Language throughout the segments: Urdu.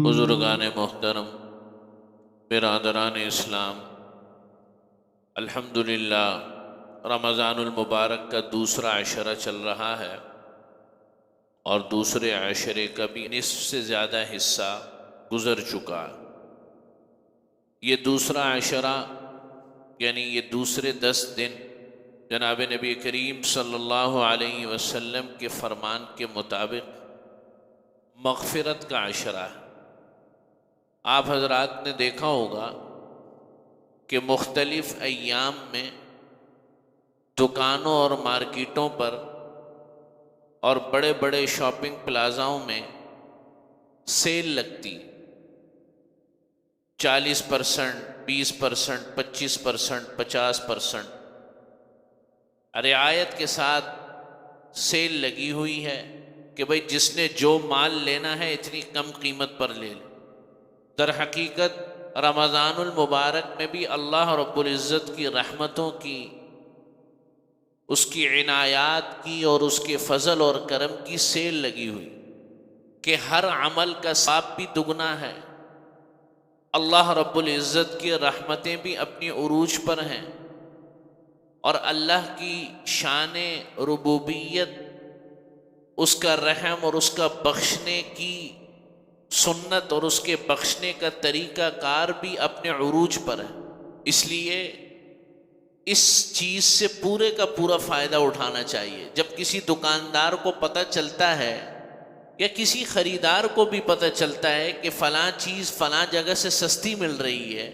بزرگان محترم، برادران اسلام، الحمدللہ رمضان المبارک کا دوسرا عشرہ چل رہا ہے اور دوسرے عشرے کا بھی نصف سے زیادہ حصہ گزر چکا ہے۔ یہ دوسرا عشرہ یعنی یہ دوسرے 10 دن جناب نبی کریم صلی اللہ علیہ وسلم کے فرمان کے مطابق مغفرت کا عشرہ ہے۔ آپ حضرات نے دیکھا ہوگا کہ مختلف ایام میں دکانوں اور مارکیٹوں پر اور بڑے بڑے شاپنگ پلازاؤں میں سیل لگتی، 40%، 20%، 25%، 50% رعایت کے ساتھ سیل لگی ہوئی ہے کہ بھئی جس نے جو مال لینا ہے اتنی کم قیمت پر لے لے۔ در حقیقت رمضان المبارک میں بھی اللہ رب العزت کی رحمتوں کی، اس کی عنایات کی اور اس کے فضل اور کرم کی سیل لگی ہوئی کہ ہر عمل کا ثواب بھی دگنا ہے، اللہ رب العزت کی رحمتیں بھی اپنی عروج پر ہیں، اور اللہ کی شان ربوبیت، اس کا رحم اور اس کا بخشنے کی سنت اور اس کے بخشنے کا طریقہ کار بھی اپنے عروج پر ہے۔ اس لیے اس چیز سے پورے کا پورا فائدہ اٹھانا چاہیے۔ جب کسی دکاندار کو پتہ چلتا ہے یا کسی خریدار کو بھی پتہ چلتا ہے کہ فلاں چیز فلاں جگہ سے سستی مل رہی ہے،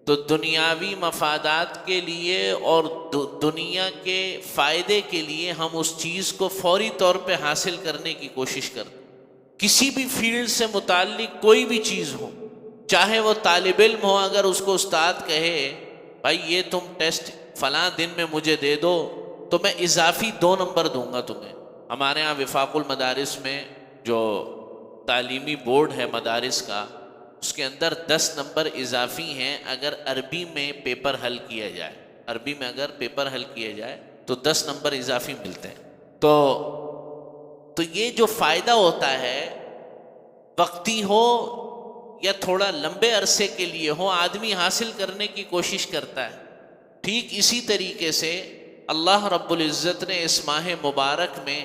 تو دنیاوی مفادات کے لیے اور دنیا کے فائدے کے لیے ہم اس چیز کو فوری طور پہ حاصل کرنے کی کوشش کرتے ہیں۔ کسی بھی فیلڈ سے متعلق کوئی بھی چیز ہو، چاہے وہ طالب علم ہو، اگر اس کو استاد کہے بھائی یہ تم ٹیسٹ فلاں دن میں مجھے دے دو تو میں اضافی 2 نمبر دوں گا تمہیں۔ ہمارے ہاں وفاق المدارس میں جو تعلیمی بورڈ ہے مدارس کا، اس کے اندر 10 نمبر اضافی ہیں اگر عربی میں پیپر حل کیا جائے۔ عربی میں اگر پیپر حل کیا جائے تو 10 نمبر اضافی ملتے ہیں۔ تو یہ جو فائدہ ہوتا ہے، وقتی ہو یا تھوڑا لمبے عرصے کے لیے ہو، آدمی حاصل کرنے کی کوشش کرتا ہے۔ ٹھیک اسی طریقے سے اللہ رب العزت نے اس ماہ مبارک میں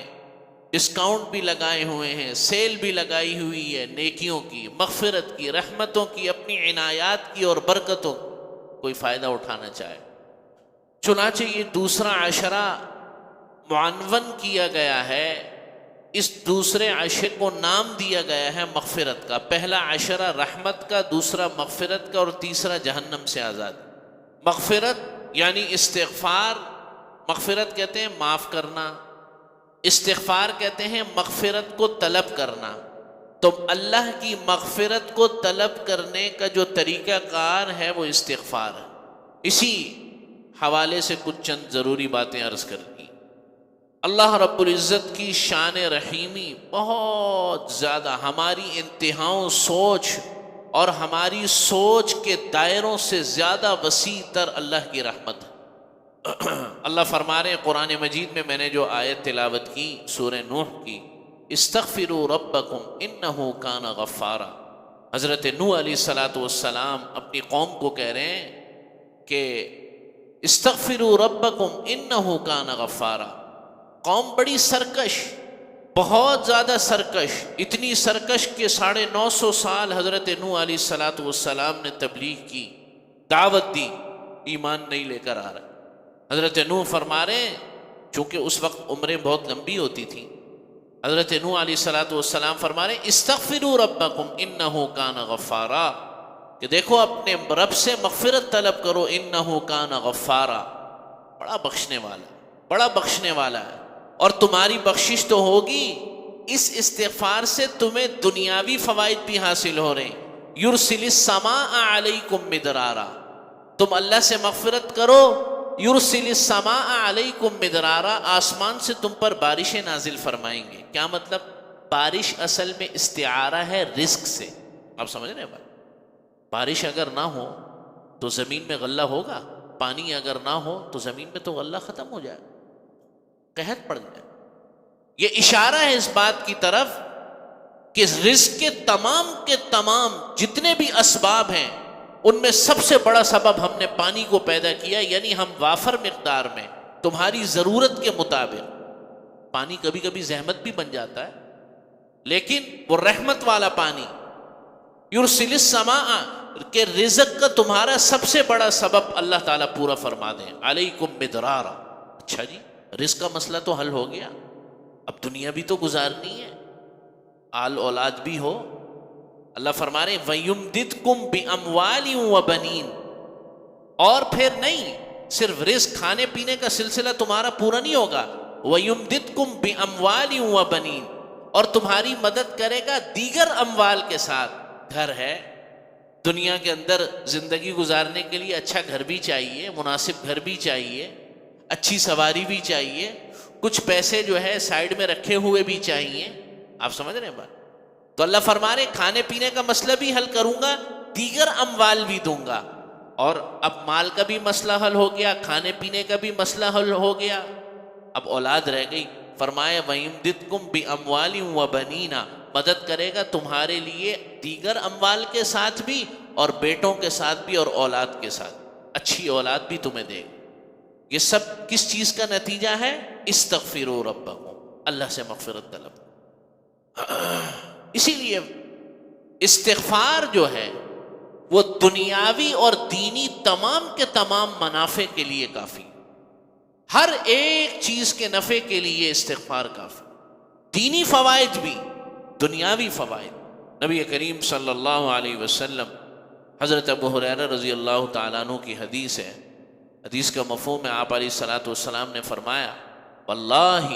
ڈسکاؤنٹ بھی لگائے ہوئے ہیں، سیل بھی لگائی ہوئی ہے، نیکیوں کی، مغفرت کی، رحمتوں کی، اپنی عنایات کی اور برکتوں کی۔ کوئی فائدہ اٹھانا چاہے، چنانچہ یہ دوسرا عشرہ معنون کیا گیا ہے، اس دوسرے عشرے کو نام دیا گیا ہے مغفرت کا۔ پہلا عشرہ رحمت کا، دوسرا مغفرت کا، اور تیسرا جہنم سے آزاد۔ مغفرت یعنی استغفار، مغفرت کہتے ہیں معاف کرنا، استغفار کہتے ہیں مغفرت کو طلب کرنا۔ تو اللہ کی مغفرت کو طلب کرنے کا جو طریقہ کار ہے وہ استغفار ہے۔ اسی حوالے سے کچھ چند ضروری باتیں عرض کرنی۔ اللہ رب العزت کی شان رحیمی بہت زیادہ، ہماری انتہاؤں سوچ اور ہماری سوچ کے دائروں سے زیادہ وسیع تر اللہ کی رحمت ہے۔ اللہ فرما رہے ہیں قرآن مجید میں، میں نے جو آیت تلاوت کی سورہ نوح کی، استغفروا ربکم انہ کان غفارا۔ حضرت نوح علیہ السلام اپنی قوم کو کہہ رہے ہیں کہ استغفروا ربکم انہ کان غفارا۔ قوم بڑی سرکش، بہت زیادہ سرکش، اتنی سرکش کہ 950 سال حضرت نوح علیہ السلام نے تبلیغ کی، دعوت دی، ایمان نہیں لے کر آ رہے۔ حضرت نوح فرما رہے ہیں، چونکہ اس وقت عمریں بہت لمبی ہوتی تھیں، حضرت نوح علیہ السلام فرما رہے ہیں استغفروا ربکم انہ کان غفارا، کہ دیکھو اپنے رب سے مغفرت طلب کرو، انہ کان غفارا، بڑا بخشنے والا، بڑا بخشنے والا ہے۔ اور تمہاری بخشش تو ہوگی، اس استغفار سے تمہیں دنیاوی فوائد بھی حاصل ہو رہے ہیں۔ یرسل السماء علیکم مدرارا، تم اللہ سے مغفرت کرو، یرسل السماء علیکم مدرارا، آسمان سے تم پر بارشیں نازل فرمائیں گے۔ کیا مطلب؟ بارش اصل میں استعارہ ہے رزق سے۔ آپ سمجھ رہے ہیں بات؟ بارش اگر نہ ہو تو زمین میں غلہ ہوگا، پانی اگر نہ ہو تو زمین میں تو غلہ ختم ہو جائے، قحط پڑ جائے۔ یہ اشارہ ہے اس بات کی طرف کہ رزق کے تمام جتنے بھی اسباب ہیں ان میں سب سے بڑا سبب ہم نے پانی کو پیدا کیا، یعنی ہم وافر مقدار میں تمہاری ضرورت کے مطابق، پانی کبھی کبھی زحمت بھی بن جاتا ہے لیکن وہ رحمت والا پانی، یرسل السماء، کہ رزق کا تمہارا سب سے بڑا سبب اللہ تعالیٰ پورا فرما دیں، علیکم مدرارا۔ اچھا جی، رزق کا مسئلہ تو حل ہو گیا، اب دنیا بھی تو گزارنی ہے، آل اولاد بھی ہو۔ اللہ فرما رہے وَيُمْدِدْكُمْ بِأَمْوَالٍ وَبَنِينَ، اور پھر نہیں صرف رزق کھانے پینے کا سلسلہ تمہارا پورا نہیں ہوگا، وَيُمْدِدْكُمْ بِأَمْوَالٍ وَبَنِينَ، اور تمہاری مدد کرے گا دیگر اموال کے ساتھ۔ گھر ہے، دنیا کے اندر زندگی گزارنے کے لیے اچھا گھر بھی چاہیے، مناسب گھر بھی چاہیے، اچھی سواری بھی چاہیے، کچھ پیسے جو ہے سائیڈ میں رکھے ہوئے بھی چاہیے۔ آپ سمجھ رہے ہیں بات؟ تو اللہ فرما رہے کھانے پینے کا مسئلہ بھی حل کروں گا، دیگر اموال بھی دوں گا۔ اور اب مال کا بھی مسئلہ حل ہو گیا، کھانے پینے کا بھی مسئلہ حل ہو گیا، اب اولاد رہ گئی۔ فرمایا وَيُمْدِدْكُمْ بِأَمْوَالٍ وَبَنِينَ، مدد کرے گا تمہارے لیے دیگر اموال کے ساتھ بھی اور بیٹوں کے ساتھ بھی اور اولاد کے ساتھ، اچھی اولاد بھی تمہیں دے گا۔ یہ سب کس چیز کا نتیجہ ہے؟ استغفروا ربکم، اللہ سے مغفرت طلب۔ اسی لیے استغفار جو ہے وہ دنیاوی اور دینی تمام کے تمام منافع کے لیے کافی، ہر ایک چیز کے نفع کے لیے استغفار کافی، دینی فوائد بھی، دنیاوی فوائد۔ نبی کریم صلی اللہ علیہ وسلم، حضرت ابو ہریرہ رضی اللہ تعالیٰ عنہ کی حدیث ہے، حدیث کا مفہوم ہے، آپ علیہ الصلوۃ والسلام نے فرمایا واللہ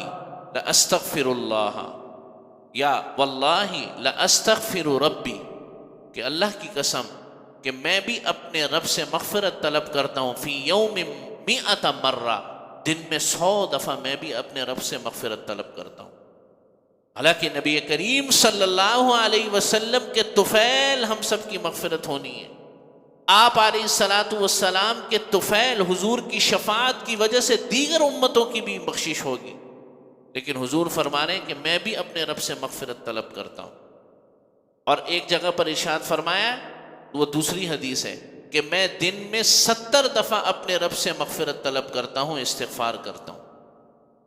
لاستغفر اللہ، یا واللہ لاستغفر ربی، کہ اللہ کی قسم کہ میں بھی اپنے رب سے مغفرت طلب کرتا ہوں، فی یوم 100 مرہ، دن میں 100 دفعہ میں بھی اپنے رب سے مغفرت طلب کرتا ہوں۔ حالانکہ نبی کریم صلی اللہ علیہ وسلم کے طفیل ہم سب کی مغفرت ہونی ہے، آپ علیہ الصلوۃ والسلام کے طفیل حضور کی شفاعت کی وجہ سے دیگر امتوں کی بھی بخشش ہوگی، لیکن حضور فرما رہے ہیں کہ میں بھی اپنے رب سے مغفرت طلب کرتا ہوں۔ اور ایک جگہ پر ارشاد فرمایا، وہ دوسری حدیث ہے، کہ میں دن میں 70 دفعہ اپنے رب سے مغفرت طلب کرتا ہوں، استغفار کرتا ہوں۔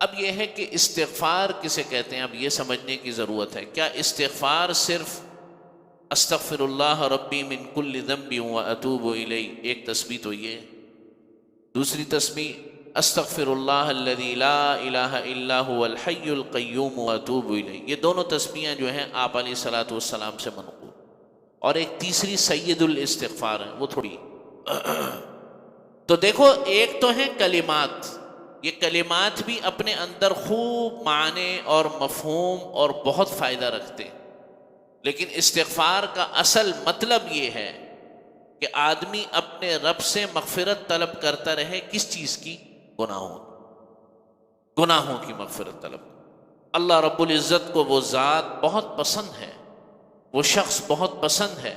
اب یہ ہے کہ استغفار کسے کہتے ہیں، اب یہ سمجھنے کی ضرورت ہے۔ کیا استغفار صرف استغفر اللہ ربی من کل ذنب واتوب الیہ، ایک تسبیح تو یہ، دوسری تسبیح استغفر اللہ الذی لا الہ الا هو الحی القیوم واتوب الیہ، یہ دونوں تسبیحیں جو ہیں آپ علیہ الصلوۃ والسلام سے منقول۔ اور ایک تیسری سید الاستغفار ہے، وہ تھوڑی تو دیکھو، ایک تو ہیں کلمات، یہ کلمات بھی اپنے اندر خوب معنی اور مفہوم اور بہت فائدہ رکھتے ہیں، لیکن استغفار کا اصل مطلب یہ ہے کہ آدمی اپنے رب سے مغفرت طلب کرتا رہے، کس چیز کی؟ گناہوں کی مغفرت طلب۔ اللہ رب العزت کو وہ ذات بہت پسند ہے، وہ شخص بہت پسند ہے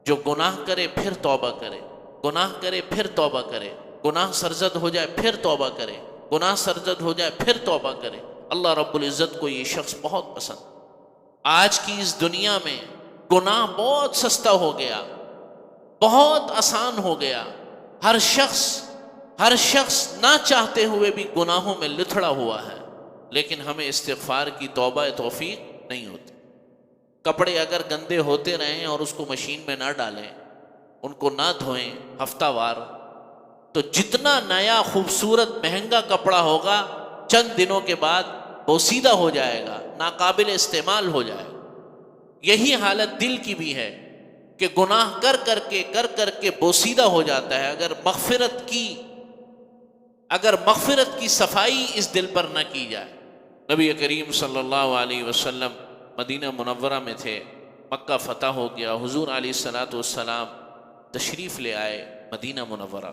جو گناہ کرے پھر توبہ کرے، گناہ کرے پھر توبہ کرے، گناہ سرزد ہو جائے پھر توبہ کرے، گناہ سرزد ہو جائے پھر توبہ کرے۔ اللہ رب العزت کو یہ شخص بہت پسند۔ آج کی اس دنیا میں گناہ بہت سستا ہو گیا، بہت آسان ہو گیا، ہر شخص نہ چاہتے ہوئے بھی گناہوں میں لتھڑا ہوا ہے، لیکن ہمیں استغفار کی توبہ توفیق نہیں ہوتی۔ کپڑے اگر گندے ہوتے رہیں اور اس کو مشین میں نہ ڈالیں، ان کو نہ دھوئیں ہفتہ وار، تو جتنا نیا خوبصورت مہنگا کپڑا ہوگا چند دنوں کے بعد بوسیدہ ہو جائے گا، ناقابل استعمال ہو جائے گا۔ یہی حالت دل کی بھی ہے کہ گناہ کر کر کے بوسیدہ ہو جاتا ہے، اگر مغفرت کی صفائی اس دل پر نہ کی جائے۔ نبی کریم صلی اللہ علیہ وسلم مدینہ منورہ میں تھے، مکہ فتح ہو گیا، حضور علیہ الصلوۃ والسلام تشریف لے آئے مدینہ منورہ۔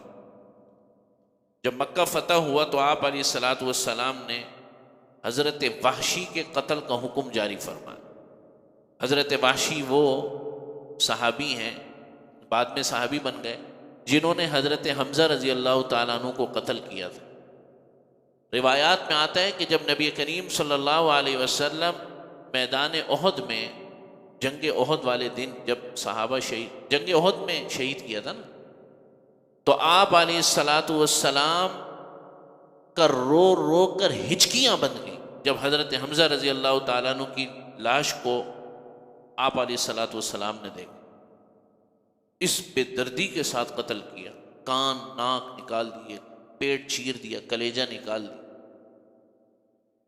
جب مکہ فتح ہوا تو آپ علیہ الصلوۃ والسلام نے حضرت وحشی کے قتل کا حکم جاری فرمایا۔ حضرت وحشی وہ صحابی ہیں، بعد میں صحابی بن گئے، جنہوں نے حضرت حمزہ رضی اللہ تعالیٰ عنہ کو قتل کیا تھا۔ روایات میں آتا ہے کہ جب نبی کریم صلی اللہ علیہ وسلم میدان احد میں، جنگ احد والے دن جب صحابہ شہید، جنگ احد میں شہید کیا تھا نا، تو آپ علیہ الصلاۃ والسلام کا رو رو کر ہچکیاں بن گئیں جب حضرت حمزہ رضی اللہ تعالیٰ عنہ کی لاش کو آپ علیہ الصلاۃ والسلام نے دیکھا، اس بے دردی کے ساتھ قتل کیا، کان ناک نکال دیے، پیٹ چیر دیا، کلیجہ نکال دیا۔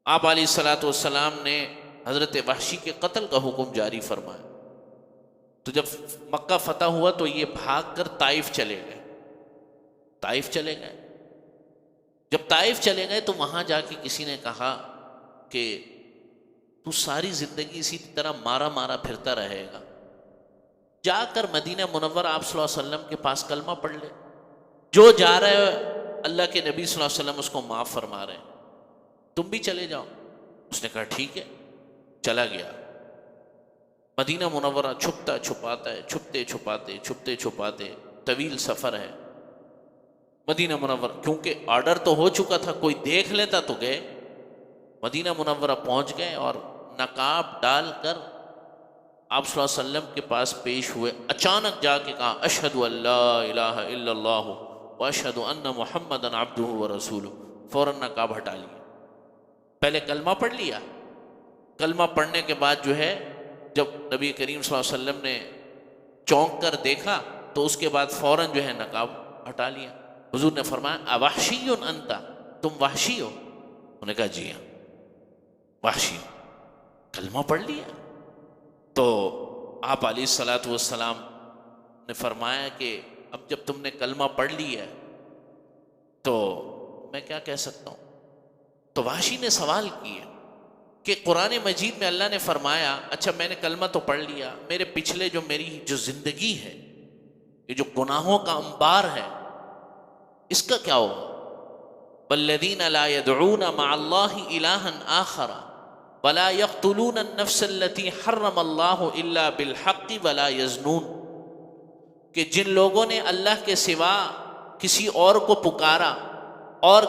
آپ علیہ الصلاۃ والسلام نے حضرت وحشی کے قتل کا حکم جاری فرمایا۔ تو جب مکہ فتح ہوا تو یہ بھاگ کر طائف چلے گئے، طائف چلے گئے۔ جب طائف چلے گئے تو وہاں جا کے کسی نے کہا کہ تو ساری زندگی اسی طرح مارا مارا پھرتا رہے گا، جا کر مدینہ منورہ آپ صلی اللہ علیہ وسلم کے پاس کلمہ پڑھ لے، جو جا رہے ہو اللہ کے نبی صلی اللہ علیہ وسلم اس کو معاف فرما رہے ہیں، تم بھی چلے جاؤ۔ اس نے کہا ٹھیک ہے، چلا گیا مدینہ منورہ، چھپتا چھپاتا ہے، چھپتے چھپاتے چھپتے چھپاتے، طویل سفر ہے مدینہ منورہ، کیونکہ آرڈر تو ہو چکا تھا، کوئی دیکھ لیتا تو گئے۔ مدینہ منورہ پہنچ گئے اور نقاب ڈال کر آپ صلی اللہ علیہ وسلم کے پاس پیش ہوئے۔ اچانک جا کے کہا اشہد ان لا الہ الا اللہ واشہد ان محمدا عبدہ ورسولہ، فوراً نقاب ہٹا لیا۔ پہلے کلمہ پڑھ لیا، کلمہ پڑھنے کے بعد جو ہے جب نبی کریم صلی اللہ علیہ وسلم نے چونک کر دیکھا تو اس کے بعد فوراً جو ہے نقاب ہٹا لیا۔ حضور نے فرمایا اوحشی انت، تم وحشی ہو؟ انہوں نے کہا جی ہاں وحشی ہوں۔ کلمہ پڑھ لیا تو آپ علیہ الصلاۃ والسلام نے فرمایا کہ اب جب تم نے کلمہ پڑھ لی ہے تو میں کیا کہہ سکتا ہوں؟ تو وحشی نے سوال کیا کہ قرآن مجید میں اللہ نے فرمایا اچھا میں نے کلمہ تو پڑھ لیا، میرے پچھلے جو میری جو زندگی ہے، یہ جو گناہوں کا انبار ہے، اس کا کیا ہوگا؟ والذین لا يدعون مع اللہ الہا آخر ولا يقتلون النفس التي حرم اللہ الا بالحق ولا يزنون، کہ جن لوگوں نے اللہ کے سوا کسی اور کو پکارا اور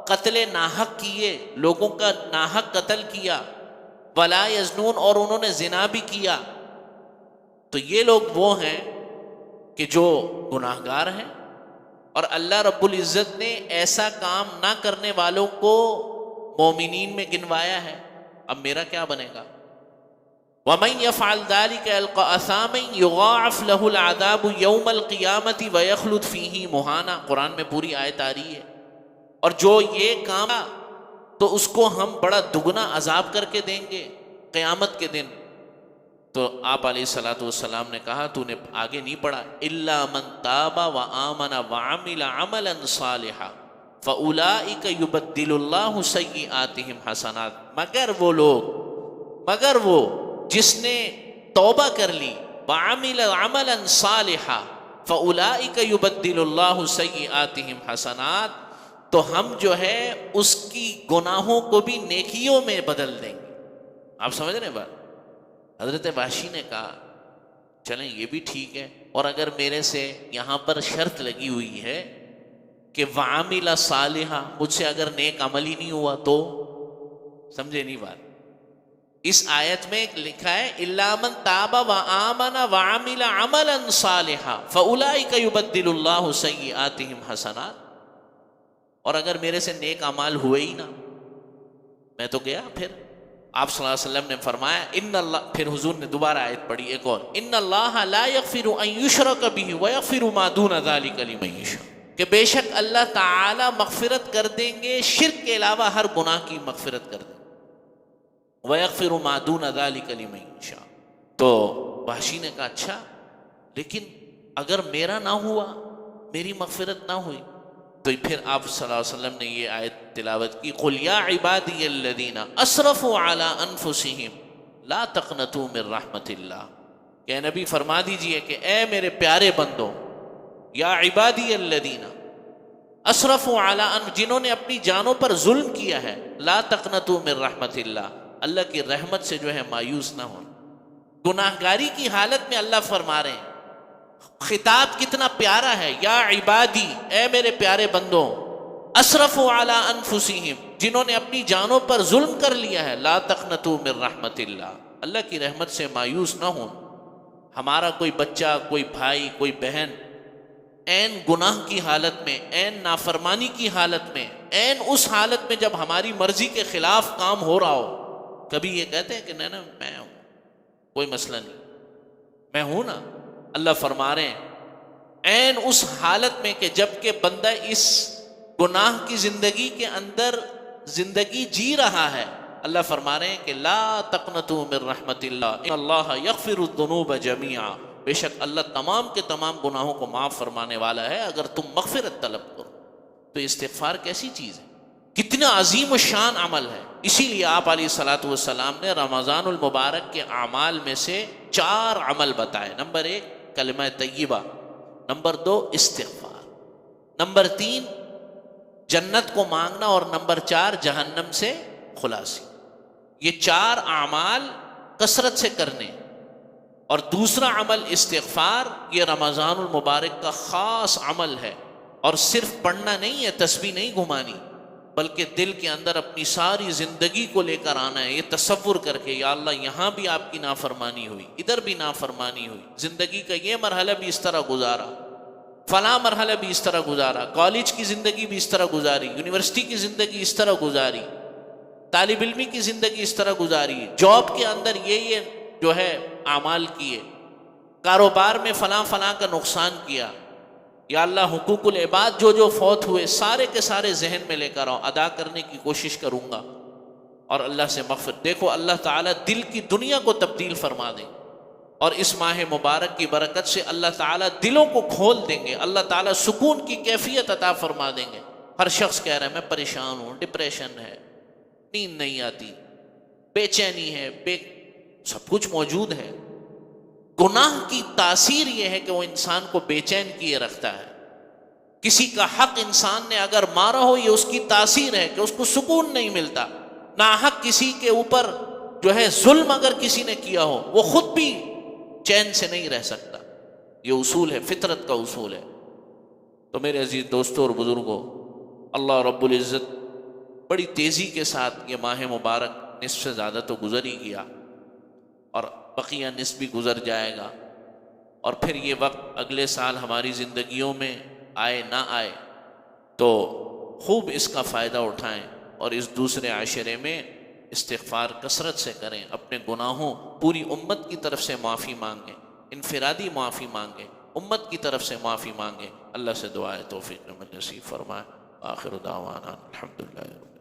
قتل ناحق کیے، لوگوں کا ناحق قتل کیا، ولا یزنون، اور انہوں نے زنا بھی کیا، تو یہ لوگ وہ ہیں کہ جو گناہ گار ہیں، اور اللہ رب العزت نے ایسا کام نہ کرنے والوں کو مومنین میں گنوایا ہے۔ اب میرا کیا بنے گا؟ وَمَن يَفْعَلْ ذَلِكَ يَلْقَ أَثَامًا يُضَاعَفْ لَهُ الْعَذَابُ يَوْمَ الْقِيَامَةِ وَيَخْلُدْ فِيهِ مُهَانًا، قرآن میں پوری آیت آ رہی ہے، اور جو یہ کام تو اس کو ہم بڑا دگنا عذاب کر کے دیں گے قیامت کے دن۔ تو آپ علیہ الصلاۃ والسلام نے کہا تو نے آگے نہیں پڑھا الا من تاب وآمن وعمل عملا صالحا فاولئک یبدل اللہ سیئاتہم حسنات، مگر وہ لوگ، مگر وہ جس نے توبہ کر لی، وعمل عملا صالحا فاولئک یبدل اللہ سیئاتہم حسنات، تو ہم جو ہے اس کی گناہوں کو بھی نیکیوں میں بدل دیں گے۔ آپ سمجھ رہے ہیں بات؟ حضرت وحشی نے کہا چلیں یہ بھی ٹھیک ہے، اور اگر میرے سے یہاں پر شرط لگی ہوئی ہے کہ وعمل صالحا، مجھ سے اگر نیک عمل ہی نہیں ہوا تو؟ سمجھے نہیں بات؟ اس آیت میں لکھا ہے الا من تاب وآمن وعمل عملا صالحا فاولئک یبدل اللہ سیئاتہم حسنات، اور اگر میرے سے نیک اعمال ہوئے ہی نہ، میں تو گیا۔ پھر آپ صلی اللہ علیہ وسلم نے فرمایا ان اللہ، پھر حضور نے دوبارہ آیت پڑھی ایک اور، ان اللہ لا یغفر ان یشرک بہ ویغفر ما دون ذلک لمن یشاء، کہ بے شک اللہ تعالی مغفرت کر دیں گے شرک کے علاوہ ہر گناہ کی مغفرت کر دیں گے، ویغفر ما دون ذلک لمن یشاء۔ تو وحشی نے کہا اچھا لیکن اگر میرا نہ ہوا، میری مغفرت نہ ہوئی، تو پھر آپ صلی اللہ علیہ وسلم نے یہ آیت تلاوت کی قل یا عبادی الذین اسرفوا علی انفسہم لا تقنطوا من رحمت اللہ، کہ نبی فرما دیجئے کہ اے میرے پیارے بندوں، یا عبادی الذین اسرفوا علی جنہوں نے اپنی جانوں پر ظلم کیا ہے، لا تقنطوا من رحمت اللہ، اللہ کی رحمت سے جو ہے مایوس نہ ہو۔ گناہ گاری کی حالت میں اللہ فرما رہے ہیں، خطاب کتنا پیارا ہے، یا عبادی، اے میرے پیارے بندوں، اسرفوا علی انفسہم، جنہوں نے اپنی جانوں پر ظلم کر لیا ہے، لا تقنطوا من رحمت اللہ، اللہ کی رحمت سے مایوس نہ ہوں۔ ہمارا کوئی بچہ، کوئی بھائی، کوئی بہن عین گناہ کی حالت میں، عین نافرمانی کی حالت میں، عین اس حالت میں جب ہماری مرضی کے خلاف کام ہو رہا ہو، کبھی یہ کہتے ہیں کہ نہیں نا میں ہوں، کوئی مسئلہ نہیں، میں ہوں نا؟ اللہ فرما رہے ہیں عین اس حالت میں کہ جب کہ بندہ اس گناہ کی زندگی کے اندر زندگی جی رہا ہے، اللہ فرما رہے ہیں کہ لا تقنطوا من رحمت اللہ ان اللہ یغفر الذنوب جميعا، بے شک اللہ تمام کے تمام گناہوں کو معاف فرمانے والا ہے اگر تم مغفرت طلب کرو۔ تو استغفار کیسی چیز ہے، کتنا عظیم الشان عمل ہے۔ اسی لیے آپ علیہ الصلوۃ والسلام نے رمضان المبارک کے اعمال میں سے 4 عمل بتائے۔ نمبر 1 کلمہ طیبہ، نمبر 2 استغفار، نمبر 3 جنت کو مانگنا، اور نمبر 4 جہنم سے خلاصی۔ یہ 4 اعمال کثرت سے کرنے، اور دوسرا عمل استغفار، یہ رمضان المبارک کا خاص عمل ہے، اور صرف پڑھنا نہیں ہے، تسبیح نہیں گھمانی، بلکہ دل کے اندر اپنی ساری زندگی کو لے کر آنا ہے، یہ تصور کر کے یا اللہ یہاں بھی آپ کی نافرمانی ہوئی، ادھر بھی نافرمانی ہوئی، زندگی کا یہ مرحلہ بھی اس طرح گزارا، فلاں مرحلہ بھی اس طرح گزارا، کالج کی زندگی بھی اس طرح گزاری، یونیورسٹی کی زندگی اس طرح گزاری، طالب علمی کی زندگی اس طرح گزاری، جاب کے اندر یہ جو ہے اعمال کیے، کاروبار میں فلاں فلاں کا نقصان کیا، یا اللہ حقوق العباد جو فوت ہوئے سارے کے سارے ذہن میں لے کر آؤ، ادا کرنے کی کوشش کروں گا، اور اللہ سے مغفرت۔ دیکھو اللہ تعالیٰ دل کی دنیا کو تبدیل فرما دیں، اور اس ماہ مبارک کی برکت سے اللہ تعالیٰ دلوں کو کھول دیں گے، اللہ تعالیٰ سکون کی کیفیت عطا فرما دیں گے۔ ہر شخص کہہ رہا ہے میں پریشان ہوں، ڈپریشن ہے، نیند نہیں آتی، بے چینی ہے، سب کچھ موجود ہے۔ گناہ کی تاثیر یہ ہے کہ وہ انسان کو بے چین کیے رکھتا ہے۔ کسی کا حق انسان نے اگر مارا ہو، یہ اس کی تاثیر ہے کہ اس کو سکون نہیں ملتا۔ ناحق کسی کے اوپر جو ہے ظلم اگر کسی نے کیا ہو، وہ خود بھی چین سے نہیں رہ سکتا۔ یہ اصول ہے، فطرت کا اصول ہے۔ تو میرے عزیز دوستوں اور بزرگوں، اللہ رب العزت بڑی تیزی کے ساتھ یہ ماہ مبارک نصف سے زیادہ تو گزر ہی گیا، اور بقیہ نصف بھی گزر جائے گا، اور پھر یہ وقت اگلے سال ہماری زندگیوں میں آئے نہ آئے، تو خوب اس کا فائدہ اٹھائیں، اور اس دوسرے عشرے میں استغفار کثرت سے کریں، اپنے گناہوں پوری امت کی طرف سے معافی مانگیں، انفرادی معافی مانگیں، امت کی طرف سے معافی مانگیں۔ اللہ سے دعائے توفیق نصیب فرمائے۔ آخر دعوانا الحمدللہ۔